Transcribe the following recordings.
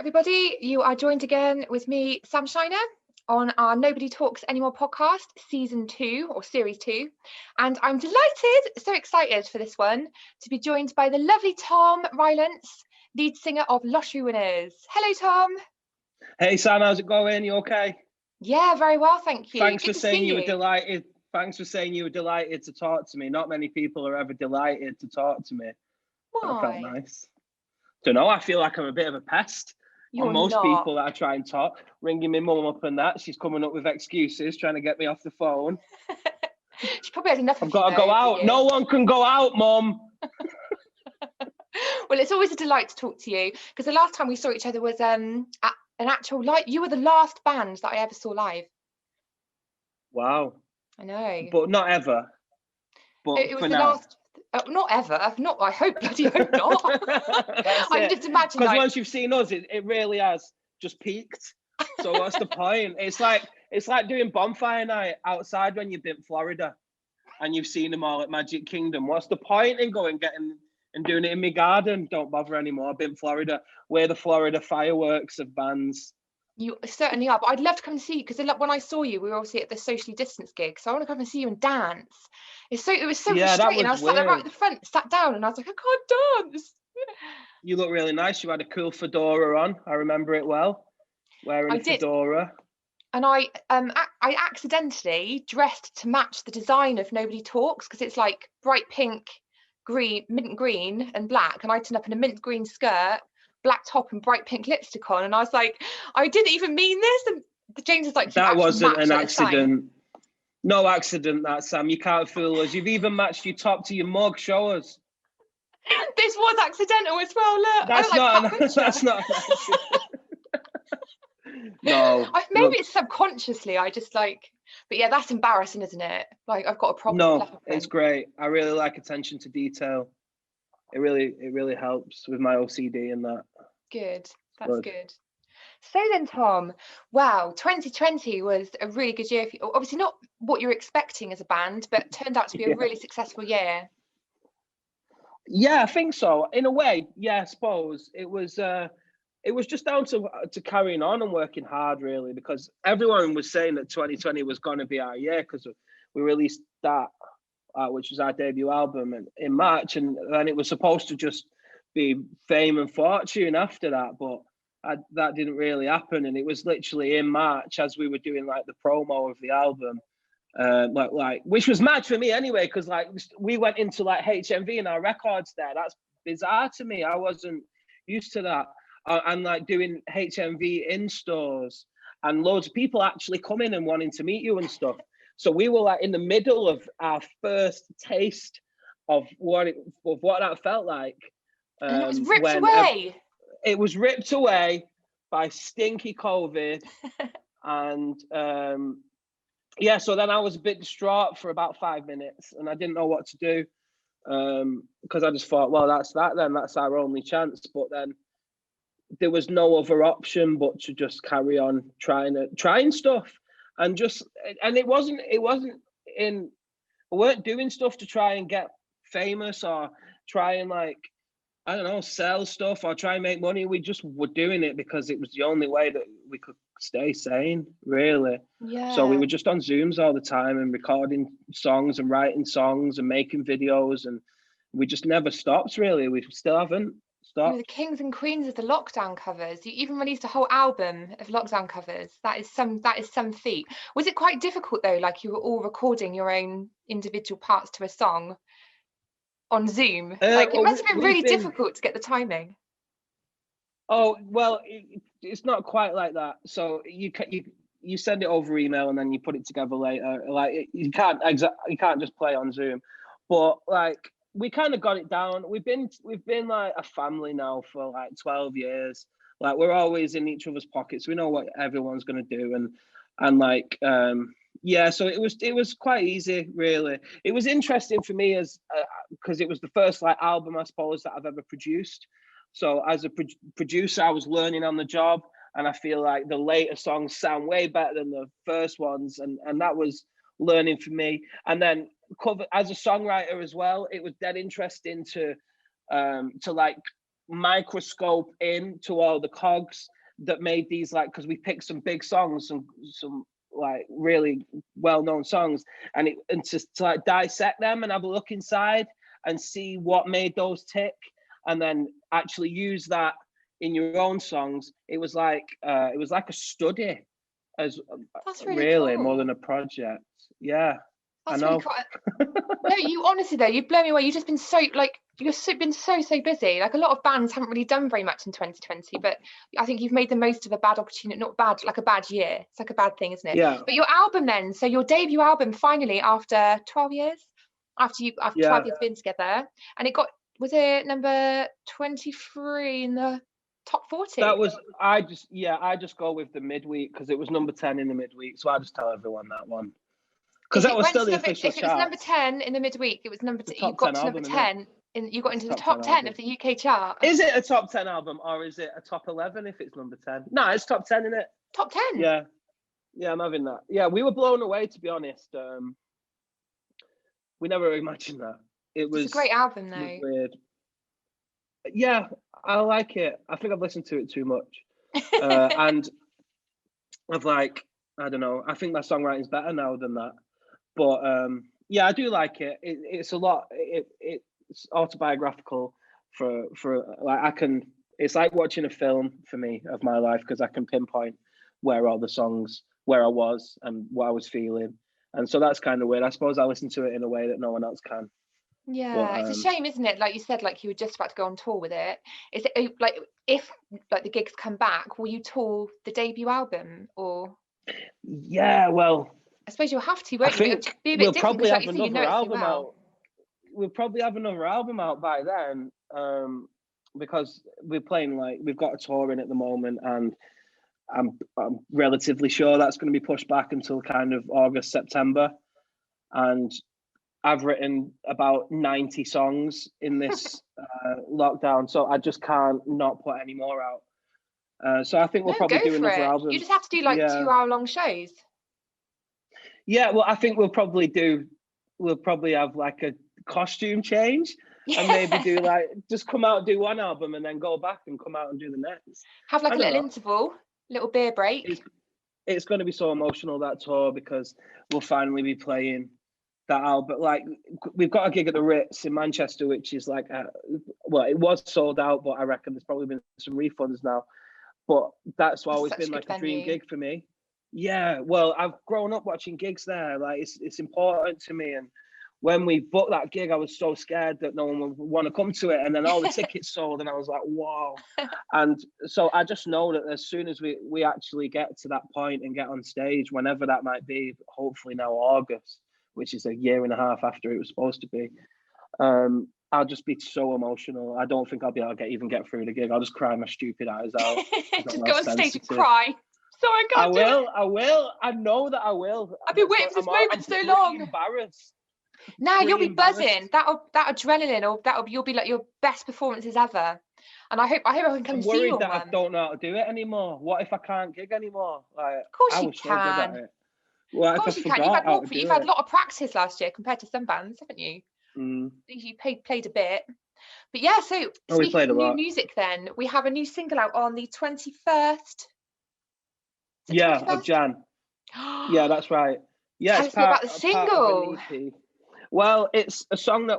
everybody. You are joined again with me, Sam Shiner, on our Nobody Talks Anymore podcast, season 2 or series 2. And I'm delighted, so excited for this one, to be joined by the lovely Thom Rylance, lead singer of Lottery Winners. Hello, Thom. Hey, Sam, how's it going? You okay? Yeah, very well, thank you. Thanks for saying you were delighted. Thanks for saying you were delighted to talk to me. Not many people are ever delighted to talk to me. Why? That felt nice. Don't know. I feel like I'm a bit of a pest. You're on most not. People that I try and talk, ringing my mum up and that, she's coming up with excuses, trying to get me off the phone. She probably has enough. I've got to go out. No one can go out, Mum. Well, it's always a delight to talk to you, because the last time we saw each other was at an actual live. You were the last band that I ever saw live. Wow. I know. But not ever. But it was for the now. last. Not ever. Not. I hope. Bloody hope not. I can just imagine. Because once you've seen us, it really has just peaked. So what's the point? It's like doing bonfire night outside when you've been Florida, and you've seen them all at Magic Kingdom. What's the point in getting and doing it in my garden? Don't bother anymore. I've been Florida. We're the Florida fireworks of bands. You certainly are, but I'd love to come and see you, because when I saw you, we were obviously at the socially distanced gig, so I want to come and see you and dance. It was so frustrating. I was sat there right at the front, sat down, and I was like, I can't dance. You look really nice. You had a cool fedora on. I remember it well. Wearing a fedora. And I accidentally dressed to match the design of Nobody Talks, because it's like bright pink, green, mint green and black, and I turned up in a mint green skirt, black top and bright pink lipstick on, and I was like, I didn't even mean this. And James was like, that wasn't an accident. No accident, that, Sam. You can't fool us. You've even matched your top to your mug. Show us. This was accidental as well. Look, that's not an accident. No. Maybe it's subconsciously. I just like, but yeah, that's embarrassing, isn't it? Like, I've got a problem. No, it's great. I really like attention to detail. It really helps with my OCD and that. Good. That's good. So then, Thom, wow, 2020 was a really good year for you. Obviously not what you're expecting as a band, but turned out to be a really successful year. Yeah, I think so. In a way, yeah, I suppose. It was just down to carrying on and working hard, really, because everyone was saying that 2020 was going to be our year, because we released that, which was our debut album in March, and then it was supposed to just be fame and fortune after that, but that didn't really happen. And it was literally in March, as we were doing like the promo of the album, which was mad for me anyway, because like we went into like HMV and our records there. That's bizarre to me. I wasn't used to that. And like doing HMV in stores and loads of people actually coming and wanting to meet you and stuff. So we were like in the middle of our first taste of what that felt like. And it was ripped away. It was ripped away by stinky COVID. And so then I was a bit distraught for about 5 minutes, and I didn't know what to do, because I just thought, well, that's our only chance. But then there was no other option but to just carry on trying stuff. And we weren't doing stuff to try and get famous or try and like, I don't know, sell stuff or try and make money. We just were doing it because it was the only way that we could stay sane, really. Yeah. So we were just on Zooms all the time and recording songs and writing songs and making videos, and we just never stopped, really. We still haven't stopped. You're the kings and queens of the lockdown covers. You even released a whole album of lockdown covers. That is some feat. Was it quite difficult though? Like, you were all recording your own individual parts to a song on Zoom? Like, it must have been really difficult to get the timing. Oh, well, it's not quite like that. So you send it over email and then you put it together later. Like, you can't just play on Zoom. But like, we kind of got it down. We've been like a family now for like 12 years. Like, we're always in each other's pockets. We know what everyone's gonna do, and like so it was quite easy, really. It was interesting for me as because it was the first like album, I suppose, that I've ever produced. So as a producer, I was learning on the job, and I feel like the later songs sound way better than the first ones, and that was learning for me. And then as a songwriter as well, it was dead interesting to like microscope into all the cogs that made these, like, because we picked some big songs, some like really well-known songs, and to like dissect them and have a look inside and see what made those tick, and then actually use that in your own songs. It was like a study, as That's really really cool. more than a project. Yeah. That's I know. really cool. No, you honestly though, you've blown me away. You've just been so been so busy. Like a lot of bands haven't really done very much in 2020, but I think you've made the most of a bad opportunity, not bad, like a bad year. It's like a bad thing, isn't it? Yeah. But your album then, so your debut album finally after 12 years, after 12 years been together, and was it number 23 in the top 40? That was, I just go with the midweek because it was number 10 in the midweek, so I just tell everyone that one. Because that was still the official chart. If it was number 10 in the midweek, it was number you got to number 10. You got into the top 10 of the UK chart. Is it a top 10 album, or is it a top 11 if it's number 10? No, it's top 10, isn't it? Top 10. Yeah, I'm having that. Yeah, we were blown away, to be honest. We never imagined that. It's a great album, though. Weird. Yeah, I like it. I think I've listened to it too much, and I've like, I don't know. I think my songwriting's better now than that. But yeah, I do like it. It's a lot. It's autobiographical for like it's like watching a film for me of my life, because I can pinpoint where all the songs, where I was and what I was feeling. And so that's kind of weird. I suppose I listen to it in a way that no one else can. Yeah, but, it's a shame, isn't it? Like you said, like you were just about to go on tour with it. Is it like, if like the gigs come back, will you tour the debut album, or? Yeah, well, I suppose you'll have to, won't you? It'll be a bit we'll different, probably have like another album out. We'll probably have another album out by then, because we're playing, like, we've got a tour in at the moment, and I'm relatively sure that's going to be pushed back until kind of August, September. And I've written about 90 songs in this lockdown, so I just can't not put any more out. So I think we'll probably do another album. You just have to do like 2-hour-long shows. Yeah, well, I think we'll probably have like a costume change, and maybe do like, just come out, do one album, and then go back and come out and do the next. Have like a little interval, little beer break. It's going to be so emotional, that tour, because we'll finally be playing that album. Like, we've got a gig at the Ritz in Manchester, which is like, well, it was sold out, but I reckon there's probably been some refunds now. But that's always been like a dream gig for me. Yeah, well, I've grown up watching gigs there. Like, it's important to me. And when we booked that gig, I was so scared that no one would want to come to it. And then all the tickets sold, and I was like, wow. And so I just know that as soon as we actually get to that point and get on stage, whenever that might be, hopefully now August, which is a year and a half after it was supposed to be, I'll just be so emotional. I don't think I'll be able to even get through the gig. I'll just cry my stupid eyes out. Just go on stage and cry. So I will. I know that I will. I've been waiting for this moment so long. Embarrassed. Now you'll be buzzing. That adrenaline, or you'll be like your best performances ever. And I hope I can come see you. I'm worried that I don't know how to do it anymore. What if I can't gig anymore? Like, of course you can. What if I forgot? You've had a lot of practice last year compared to some bands, haven't you? Mm. You played a bit. But yeah, so speaking of new music, then we have a new single out on the 21st. Yeah, of Jan. Yeah, that's right. Yeah, tell us about the single. Well, it's a song that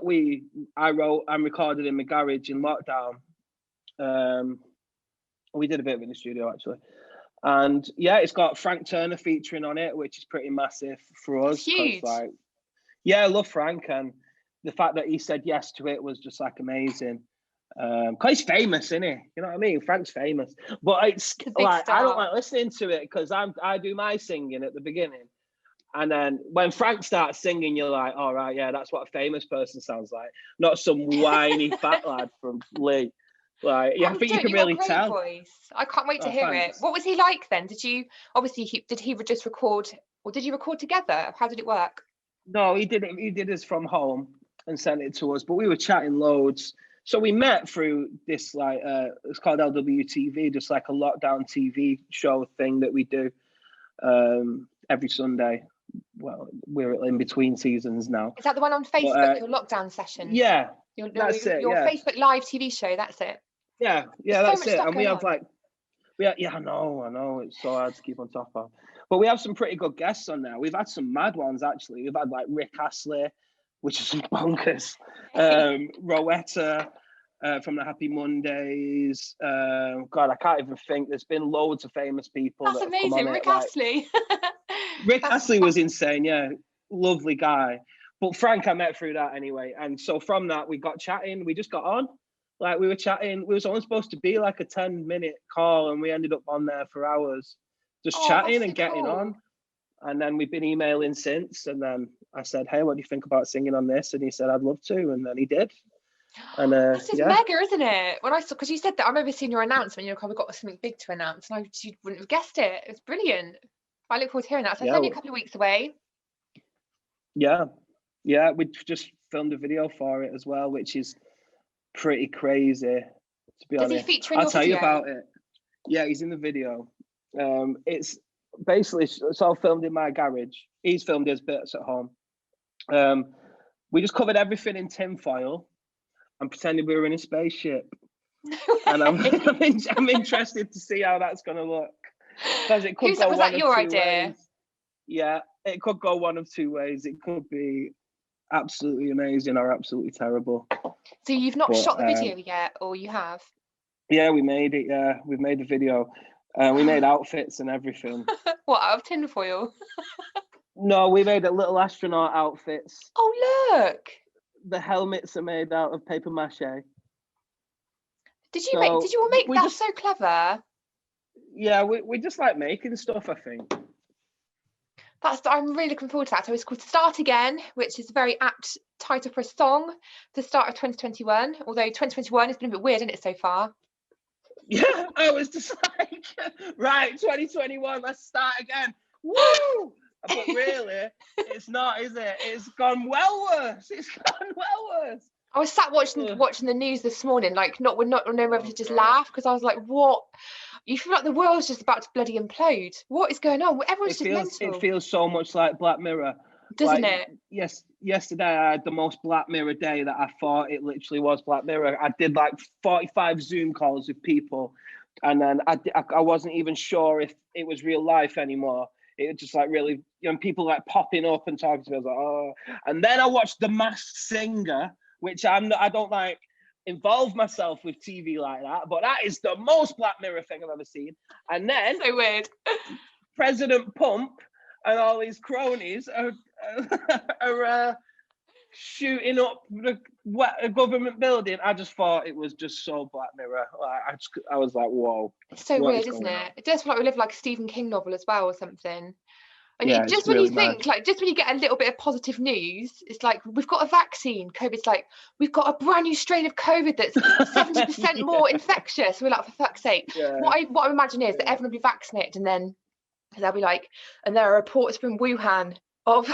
I wrote and recorded in my garage in lockdown. We did a bit of it in the studio, actually. And yeah, it's got Frank Turner featuring on it, which is pretty massive for us. Huge. Like, yeah, I love Frank, and the fact that he said yes to it was just like amazing. Cause he's famous, isn't he? You know what I mean? Frank's famous, but it's like, I don't like listening to it because I do my singing at the beginning, and then when Frank starts singing, you're like, all right, yeah, that's what a famous person sounds like, not some whiny fat lad from Lee. Like, yeah, I think you can really tell. Voice. I can't wait to hear it. What was he like then? Did he just record, or did you record together? How did it work? No, he did his from home and sent it to us, but we were chatting loads. So we met through this, like, it's called LWTV, just like a lockdown TV show thing that we do every Sunday. Well, we're in between seasons now. Is that the one on Facebook, your lockdown session? Yeah, Your that's it. Facebook live TV show, that's it. Yeah, There's so that's much it. stuff And we going have on. like, yeah, I know, it's so hard to keep on top of. But we have some pretty good guests on there. We've had some mad ones actually. We've had like Rick Astley, which is bonkers. Rowetta from the Happy Mondays. God, I can't even think. There's been loads of famous people That's that have come on amazing. it. Rick Like Astley. Rick Astley was That's insane, yeah, lovely guy. But Frank, I met through that anyway, and so from that we got chatting. We just got on, like we were chatting. We was only supposed to be like a 10-minute call, and we ended up on there for hours, just oh, that's chatting so and getting on. cool. And then we've been emailing since. And then I said, "Hey, what do you think about singing on this?" And he said, "I'd love to." And then he did. And That's just yeah, mega, isn't it? When I saw, because you said that, I remember seeing your announcement. You're like, we've got something big to announce, and you wouldn't have guessed it. It's brilliant. I look forward to hearing that. So it's yeah, only a couple of weeks away. yeah, we just filmed a video for it as well, which is pretty crazy, to be Does he honest. feature in I'll your tell you video? about it. Yeah, he's in the video. It's basically, it's all filmed in my garage. He's filmed his bits at home. We just covered everything in tinfoil and pretended we were in a spaceship. No And way. I'm interested to see how that's going to look, because it could go Was one that of your two idea? ways. Yeah, it could go one of two ways. It could be absolutely amazing or absolutely terrible. So you've not But shot the video yet, or you have? yeah, we made it. Yeah, we've made the video. We made outfits and everything. What, out of tinfoil? No, we made little astronaut outfits. Oh, look. The helmets are made out of paper mache. Did So you all make we that? just, So clever. yeah, we just like making stuff, I think. I'm really looking forward to that. So it's called Start Again, which is a very apt title for a song for the start of 2021. Although 2021 has been a bit weird, isn't it, so far? Yeah, I was just like, right, 2021, let's start again. Woo! But really, it's not, is it? It's gone well worse. It's gone well worse. I was sat watching the news this morning, like not knowing whether to just laugh, because I was like, what? You feel like the world's just about to bloody implode. What is going on? Everyone's just It mental, feels so much like Black Mirror. doesn't it? Yes, yesterday I had the most Black Mirror day that I thought it literally was Black Mirror. I did like 45 Zoom calls with people, and then I wasn't even sure if it was real life anymore. It was just like really, people like popping up and talking to me. I was like, oh. And then I watched The Masked Singer, which I don't like involve myself with TV like that, but that is the most Black Mirror thing I've ever seen. And then So weird. President Pump and all these cronies are shooting up a government building. I just thought it was just so Black Mirror. Like, I was like, whoa. It's so what weird, is isn't going it? on? It does feel like we live like a Stephen King novel as well, or something. And Yeah, you, it's just when you really mad. think, like, just when you get a little bit of positive news, it's like, we've got a vaccine. COVID's like, we've got a brand new strain of COVID that's 70% more infectious. We're like, for fuck's sake. Yeah, What I imagine is that yeah. everyone will be vaccinated, and then they'll be like, and there are reports from Wuhan of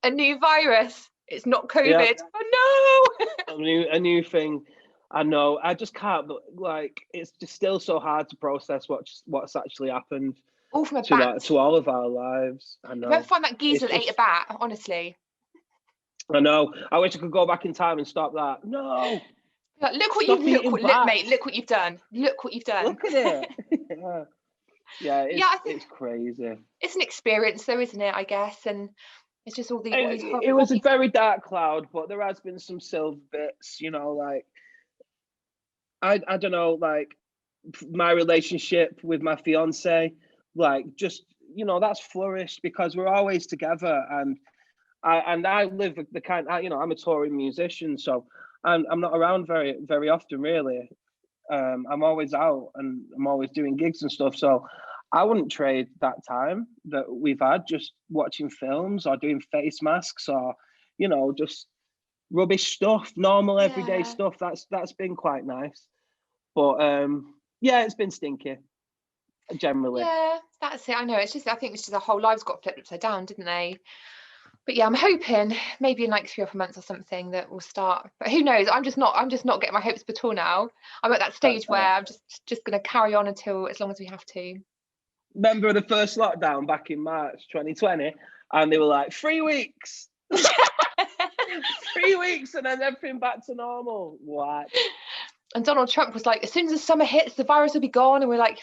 a new virus. It's not COVID. Yeah. Oh no! A new thing. I know. I just can't. Like, it's just still so hard to process what's actually happened All from a bat. to all of our lives. I You know. won't find that geezer It's that ate a just, bat, honestly. I know. I wish I could go back in time and stop that. No. Like, Stop eating bats. mate, look what you've done. Look what you've done. Look at it. Yeah. I think it's crazy. it's an experience, though, isn't it? I guess, and it's just all these It was a very dark cloud, but there has been some silver bits. Like I don't know, like my relationship with my fiance, like just that's flourished because we're always together, and I live the kind. I'm a touring musician, so I'm not around very very often really. I'm always out and I'm always doing gigs and stuff. So I wouldn't trade that time that we've had just watching films or doing face masks or, just rubbish stuff, normal everyday stuff. That's been quite nice. But yeah, it's been stinky generally. Yeah, that's it. I know. I think it's just our whole lives got flipped upside down, didn't they? But yeah, I'm hoping maybe in like 3 or 4 months or something that we'll start. But who knows? I'm just not getting my hopes up at all now. I'm at that stage where I'm just going to carry on until as long as we have to. Remember the first lockdown back in March 2020, and they were like 3 weeks. 3 weeks, and then everything back to normal. What? And Donald Trump was like, as soon as the summer hits, the virus will be gone. And we're like,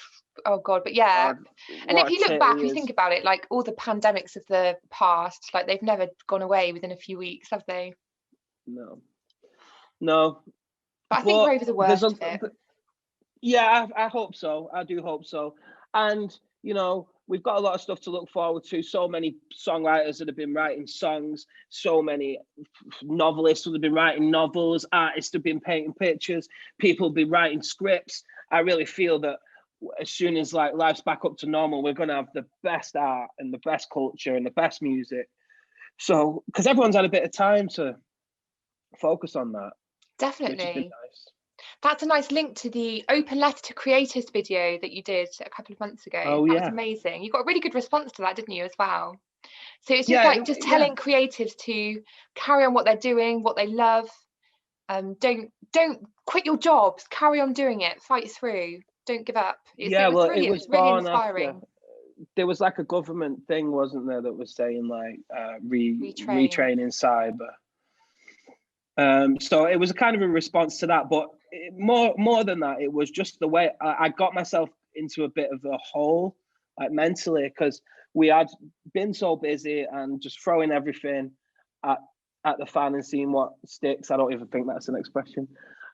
oh God, but yeah. God, And if what a you look tit back, he you is. think about it, like all the pandemics of the past, like they've never gone away within a few weeks, have they? No. But I think we're But over the there's worst a of it. yeah, I hope so. I do hope so. And we've got a lot of stuff to look forward to. So many songwriters that have been writing songs, so many novelists that have been writing novels, artists have been painting pictures, people have been writing scripts. I really feel that as soon as like life's back up to normal, we're gonna have the best art and the best culture and the best music. So because everyone's had a bit of time to focus on that, which has been Definitely. nice. That's a nice link to the open letter to creators video that you did a couple of months ago. Oh That was yeah. amazing. You got a really good response to that, didn't you, as well? So it's just Yeah, like just yeah. telling creatives to carry on what they're doing, what they love. Don't quit your jobs. Carry on doing it. Fight through. Don't give up. Yeah, It was well, it brilliant. It was was really born after inspiring. there was like a government thing, wasn't there, that was saying like Retrain. retraining cyber. So it was a kind of a response to that, but more than that, it was just the way I got myself into a bit of a hole, like mentally, because we had been so busy and just throwing everything at the fan and seeing what sticks. I don't even think that's an expression.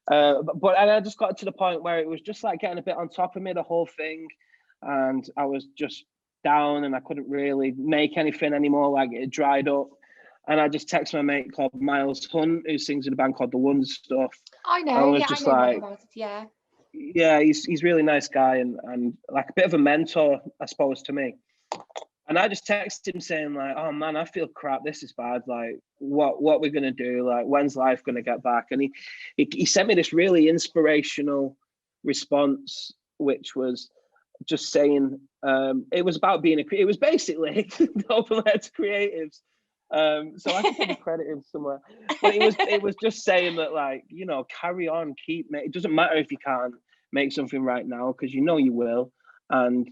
But and I just got to the point where it was just like getting a bit on top of me, the whole thing, and I was just down and I couldn't really make anything anymore. Like it dried up. And I just texted my mate called Miles Hunt, who sings in a band called The Wonder Stuff. I I know. was Yeah, I just know like, Miles. Yeah. yeah, he's really nice guy and like a bit of a mentor, I suppose, to me. And I just texted him saying like, oh man, I feel crap. This is bad. Like, what we're gonna do? Like, when's life gonna get back? And he sent me this really inspirational response, which was just saying it was about being it was basically open letter to creatives. So I could probably credit him somewhere, but it was just saying that like carry on, it doesn't matter if you can't make something right now because you will, and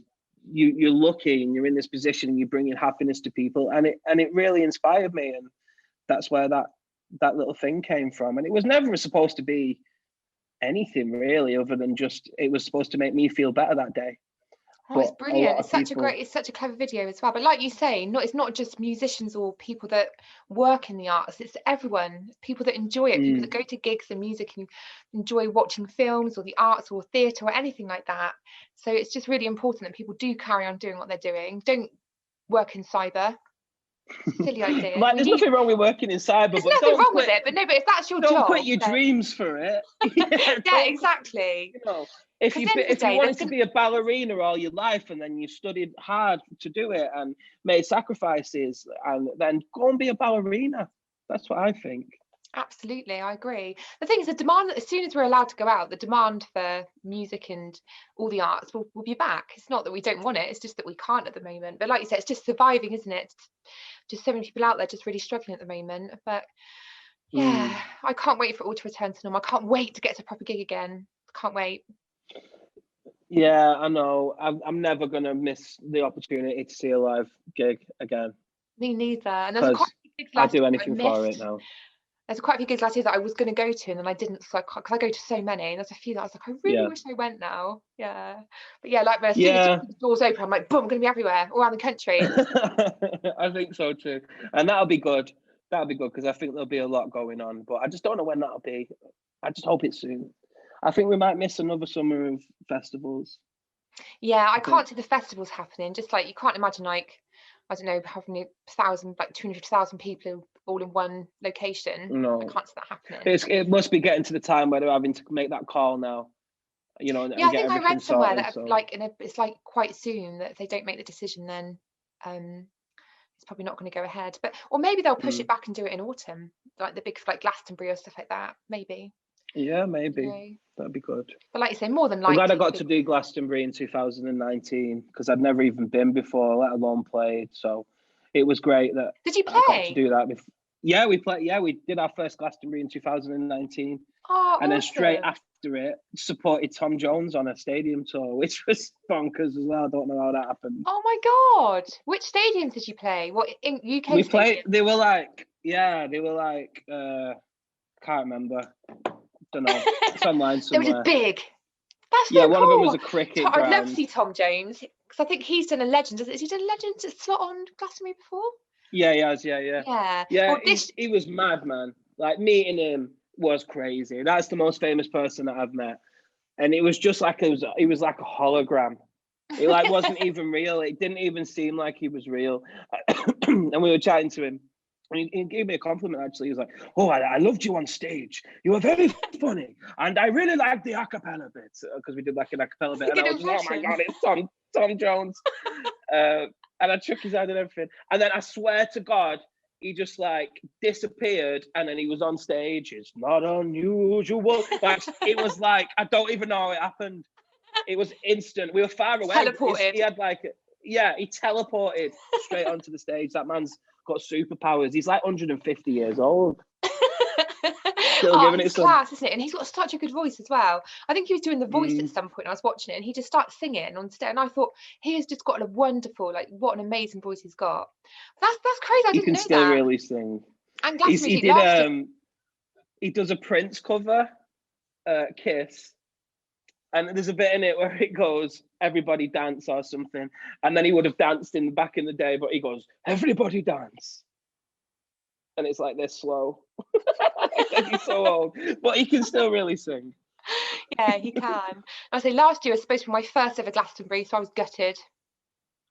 you're lucky and you're in this position and you're bringing happiness to people, and it really inspired me, and that's where that little thing came from, and it was never supposed to be anything really other than just it was supposed to make me feel better that day. Oh, it's But a brilliant. lot of people, It's such a clever video as well. But like you say, it's not just musicians or people that work in the arts, it's everyone, people that enjoy it, people that go to gigs and music and enjoy watching films or the arts or theatre or anything like that. So it's just really important that people do carry on doing what they're doing. Don't work in cyber. Silly idea. like We there's need nothing wrong with working in cyber, There's but nothing wrong with it, but no, but if that's your don't quit job, your then dreams for it. Yeah, yeah, don't exactly. if Because at the end of the if you day, there's wanted to gonna be a ballerina all your life and then you studied hard to do it and made sacrifices, and then go and be a ballerina. That's what I think. Absolutely, I agree. The thing is, the demand, as soon as we're allowed to go out, the demand for music and all the arts will be back. It's not that we don't want it, it's just that we can't at the moment. But like you said, it's just surviving, isn't it? It's just so many people out there just really struggling at the moment. But yeah, I can't wait for it all to return to normal. I can't wait to get to a proper gig again. Can't wait. Yeah, I know. I'm never gonna miss the opportunity to see a live gig again Me neither. And there's quite because a few gigs I'd last do year that I anything for it missed. now. There's quite a few gigs last year that I was going to go to and then I didn't, so because I go to so many, and there's a few that I was like, I really Yeah, wish I went now. Yeah, but yeah, like as soon as yeah. the doors open, I'm like, boom, I'm going to be everywhere, all around the country. I think so too, and that'll be good. That'll be good because I think there'll be a lot going on, but I just don't know when that'll be. I just hope it's soon. I think we might miss another summer of festivals. Yeah, I I think can't see the festivals happening. Just like you can't imagine, like I don't know, having 1,000, like 200,000 people all in one location. I no, can't see that happening. it must be getting to the time where they're having to make that call now, Yeah, and I get think I everything read somewhere sorted. that So like it's like quite soon that if they don't make the decision, then um it's probably not going to go ahead. But or maybe they'll push it back and do it in autumn, like the big like Glastonbury or stuff like that. Maybe. yeah, You maybe know. that'd be good. But like you say, more than I'm glad I likely the got to big. do Glastonbury in 2019 because I'd never even been before, let alone played. So it was great that Did you I got to play? do that. Yeah, we played. Yeah, we did our first Glastonbury in 2019, Oh, and then straight awesome. after it, supported Tom Jones on a stadium tour, which was bonkers as well. I don't know how that happened. Oh my God. Which stadiums did you play? What in UK We played. stadium? They were like, yeah, they were like, can't remember. Don't know. It's online They were somewhere. just big. That's Yeah, so one cool. of them was a cricket I'd love to ground. see Tom Jones, because I think he's done a Legends. Has he done a Legends at slot on Glastonbury before? Yeah, he has. Yeah. Yeah. Well, He was mad, man. Like meeting him was crazy. That's the most famous person that I've met, and it was just like he was like a hologram. It like wasn't even real. It didn't even seem like he was real. And we were chatting to him. And he gave me a compliment actually. He was like, "Oh, I loved you on stage. You were very funny, and I really liked the acapella bits because we did like an acapella bit." And I was just, "Oh my god, it's Tom Jones!" And I shook his hand and everything. And then I swear to God, he just like disappeared, and then he was on stage. It's not unusual. Like it was like I don't even know how it happened. It was instant. We were far away. Teleported. He had like, he teleported straight onto the stage. That man's got superpowers. He's like 150 years old. Still giving it some class, isn't it? And he's got such a good voice as well. I think he was doing The Voice at some point. I was watching it, and he just started singing on stage, and I thought he has just got a wonderful, like, what an amazing voice he's got. That's crazy. I didn't know that. He can still really sing. And he did. He does a Prince cover, Kiss. And there's a bit in it where it goes, everybody dance or something. And then he would have danced back in the day, but he goes, everybody dance. And it's like this slow. He's so old, but he can still really sing. Yeah, he can. I say last year was supposed to be my first ever Glastonbury, so I was gutted.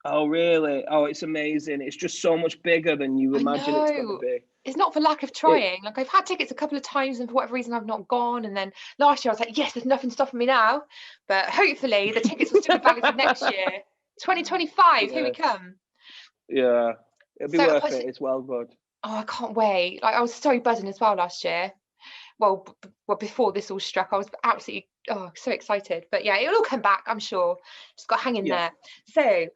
Oh, really? Oh, it's amazing. It's just so much bigger than you imagine it's going to be. It's not for lack of trying. Like I've had tickets a couple of times, and for whatever reason I've not gone. And then last year I was like, yes, there's nothing stopping me now. But hopefully the tickets will still be valid for next year. 2025, here we come. Yeah, it'll be worth it. It's well good. Oh, I can't wait. Like I was so buzzing as well last year. Well, before this all struck, I was absolutely so excited. But yeah, it'll all come back, I'm sure. Just got to hang in there. So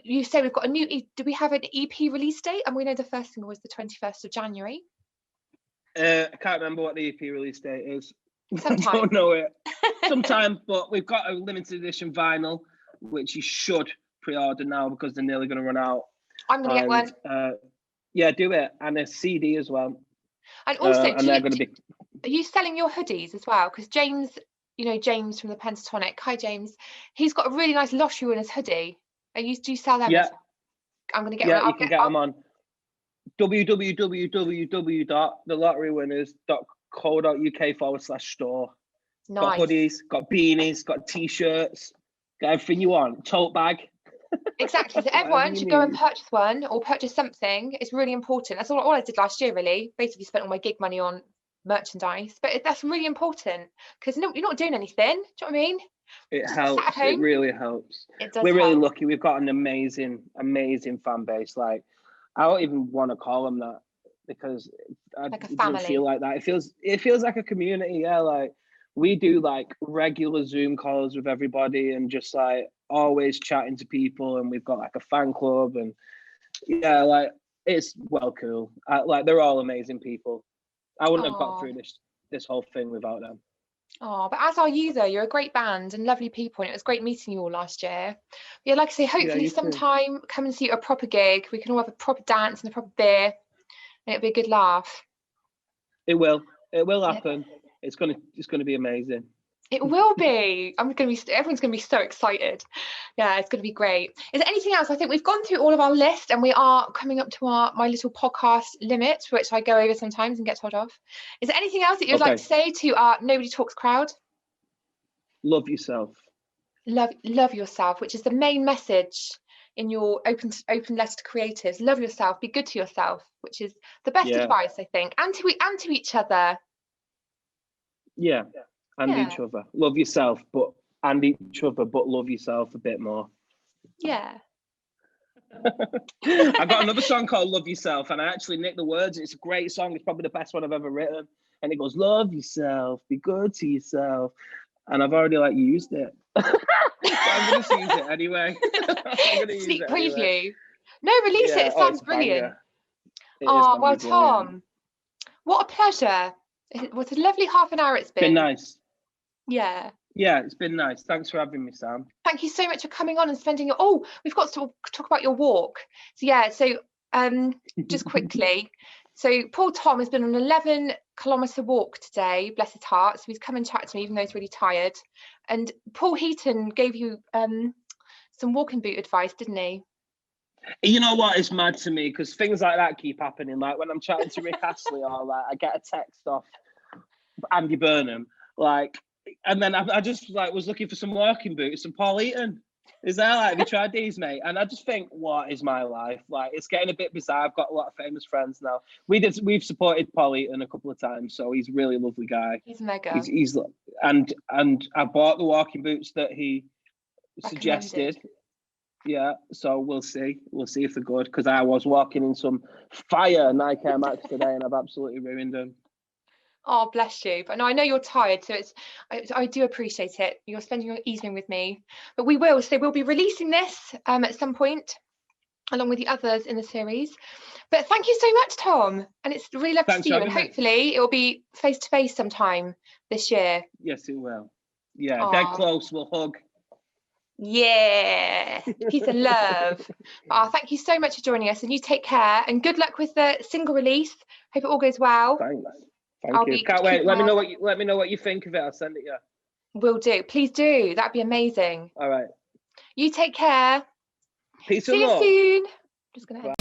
you say we've got a new. Do we have an EP release date? And we know the first single was the 21st of January. I can't remember what the EP release date is. Sometime. I don't know it. Sometime, but we've got a limited edition vinyl, which you should pre-order now because they're nearly going to run out. I'm going to get one. Yeah, do it, and a CD as well. And also, and they're going to be. Are you selling your hoodies as well? Because James, James from the Pentatonic. Hi, James. He's got a really nice lottery winner's hoodie. Do you sell them? Yeah. I'm going to get one. Yeah, you can get them on www.thelotterywinners.co.uk/store. Nice. Got hoodies, got beanies, got t-shirts, got everything you want. Tote bag. Exactly. So everyone should go and purchase one or purchase something. It's really important. That's all I did last year, really. Basically spent all my gig money on merchandise. But that's really important because you're not doing anything. Do you know what I mean? It helps. It really helps. It does. We're really lucky. We've got an amazing fan base. Like, I don't even want to call them that because it doesn't feel like that. It feels like a community. Yeah, like we do like regular Zoom calls with everybody and just like always chatting to people, and we've got like a fan club, and yeah, like it's cool. Like they're all amazing people. I wouldn't have got through this whole thing without them. Oh, but as are you though. You're a great band and lovely people, and it was great meeting you all last year. But yeah, like I say, hopefully sometime come and see a proper gig. We can all have a proper dance and a proper beer, and it'll be a good laugh. It will happen. It's gonna be amazing. It will be. Everyone's gonna be so excited. Yeah, it's gonna be great. Is there anything else? I think we've gone through all of our list, and we are coming up to my little podcast limit, which I go over sometimes and get told off. Is there anything else that you'd like to say to our Nobody Talks crowd? Love yourself. Love yourself, which is the main message in your open letter to creatives. Love yourself. Be good to yourself, which is the best advice, I think, and to each other. Yeah. And each other. Love yourself, but love yourself a bit more. Yeah. I got another song called Love Yourself, and I actually nicked the words. It's a great song. It's probably the best one I've ever written. And it goes, love yourself, be good to yourself. And I've already used it. I'm going to use it anyway. Sneak preview. Anyway. No, release it. It sounds brilliant. Oh, well, Tom, what a pleasure. It was a lovely half an hour it's been. Been nice. Yeah. Yeah, it's been nice. Thanks for having me, Sam. Thank you so much for coming on and spending we've got to talk about your walk. So just quickly, So poor Tom has been on an 11-kilometre walk today, bless his heart. So he's come and chatted to me, even though he's really tired. And Paul Heaton gave you some walking boot advice, didn't he? You know what is mad to me? Because things like that keep happening. Like when I'm chatting to Rick Astley, or like I get a text off Andy Burnham, like, and then I just like was looking for some walking boots, and Paul Eaton is there. Like, have you tried these, mate? And I just think, what is my life? Like, it's getting a bit bizarre. I've got a lot of famous friends now. We've supported Paul Eaton a couple of times, so he's a really lovely guy. He's mega. He's and I bought the walking boots that he suggested. Yeah, so we'll see if they're good, because I was walking in some fire Nike Air Max today and I've absolutely ruined them. Oh, bless you. But no, I know you're tired, so I do appreciate it. You're spending your evening with me. But we'll be releasing this at some point, along with the others in the series. But thank you so much, Tom. And it's really lovely to see you. And hopefully it will be face to face sometime this year. Yes, it will. Yeah, dead close. We'll hug. Yeah, peace and love. Thank you so much for joining us, and you take care, and good luck with the single release. Hope it all goes well. Thanks. Thank you. Can't wait. Let me know what you think of it. I'll send it you. Will do. Please do. That'd be amazing. All right. You take care. Peace and love. See you soon. Just gonna